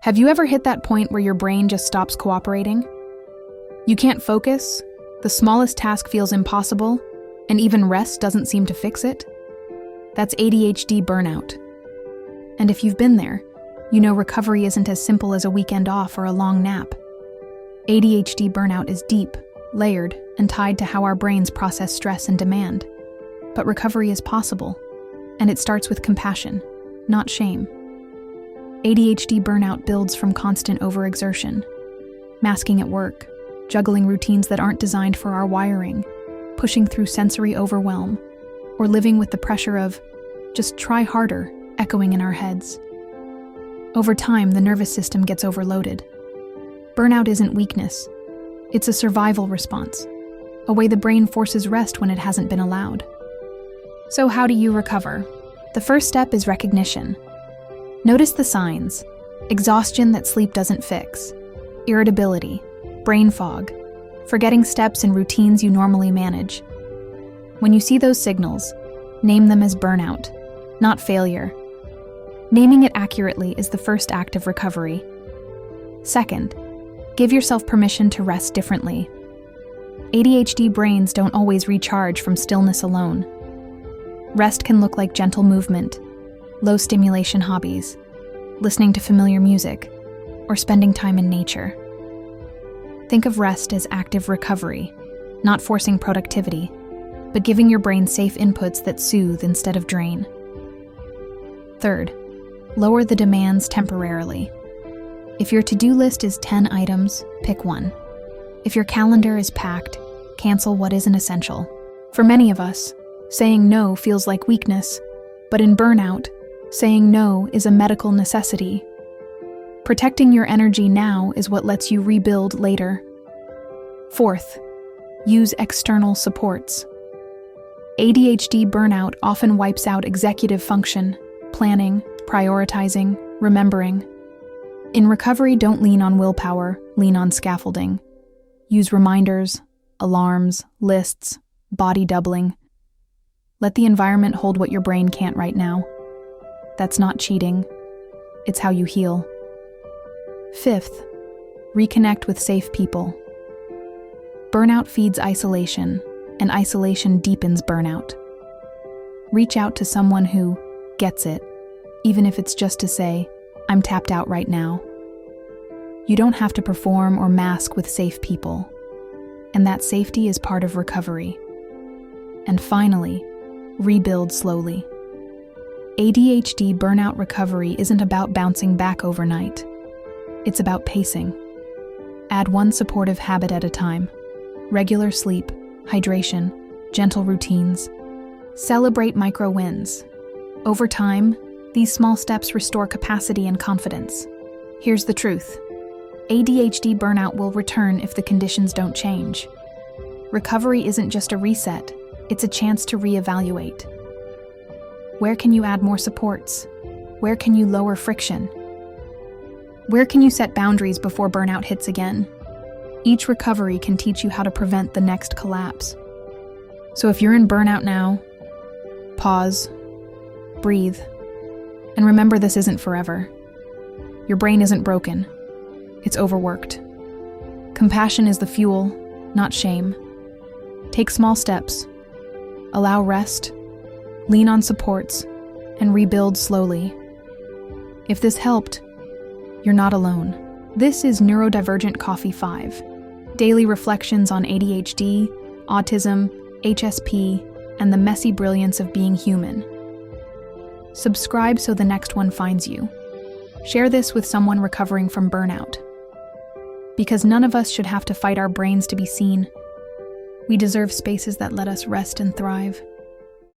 Have you ever hit that point where your brain just stops cooperating? You can't focus, the smallest task feels impossible, and even rest doesn't seem to fix it? That's ADHD burnout. And if you've been there, you know recovery isn't as simple as a weekend off or a long nap. ADHD burnout is deep, layered, and tied to how our brains process stress and demand. But recovery is possible, and it starts with compassion, not shame. ADHD burnout builds from constant overexertion, masking at work, juggling routines that aren't designed for our wiring, pushing through sensory overwhelm, or living with the pressure of, just try harder, echoing in our heads. Over time, the nervous system gets overloaded. Burnout isn't weakness. It's a survival response, a way the brain forces rest when it hasn't been allowed. So how do you recover? The first step is recognition. Notice the signs: exhaustion that sleep doesn't fix, irritability, brain fog, forgetting steps and routines you normally manage. When you see those signals, name them as burnout, not failure. Naming it accurately is the first act of recovery. Second, give yourself permission to rest differently. ADHD brains don't always recharge from stillness alone. Rest can look like gentle movement, low-stimulation hobbies, listening to familiar music, or spending time in nature. Think of rest as active recovery, not forcing productivity, but giving your brain safe inputs that soothe instead of drain. Third, lower the demands temporarily. If your to-do list is 10 items, pick one. If your calendar is packed, cancel what isn't essential. For many of us, saying no feels like weakness, but in burnout, saying no is a medical necessity. Protecting your energy now is what lets you rebuild later. Fourth, use external supports. ADHD burnout often wipes out executive function, planning, prioritizing, remembering. In recovery, don't lean on willpower, lean on scaffolding. Use reminders, alarms, lists, body doubling. Let the environment hold what your brain can't right now. That's not cheating. It's how you heal. Fifth, reconnect with safe people. Burnout feeds isolation, and isolation deepens burnout. Reach out to someone who gets it, even if it's just to say, I'm tapped out right now. You don't have to perform or mask with safe people, and that safety is part of recovery. And finally, rebuild slowly. ADHD burnout recovery isn't about bouncing back overnight. It's about pacing. Add one supportive habit at a time. Regular sleep, hydration, gentle routines. Celebrate micro wins. Over time, these small steps restore capacity and confidence. Here's the truth. ADHD burnout will return if the conditions don't change. Recovery isn't just a reset, it's a chance to reevaluate. Where can you add more supports? Where can you lower friction? Where can you set boundaries before burnout hits again? Each recovery can teach you how to prevent the next collapse. So if you're in burnout now, pause, breathe, and remember this isn't forever. Your brain isn't broken. It's overworked. Compassion is the fuel, not shame. Take small steps. Allow rest. Lean on supports, and rebuild slowly. If this helped, you're not alone. This is Neurodivergent Coffee 5, daily reflections on ADHD, autism, HSP, and the messy brilliance of being human. Subscribe so the next one finds you. Share this with someone recovering from burnout. Because none of us should have to fight our brains to be seen. We deserve spaces that let us rest and thrive.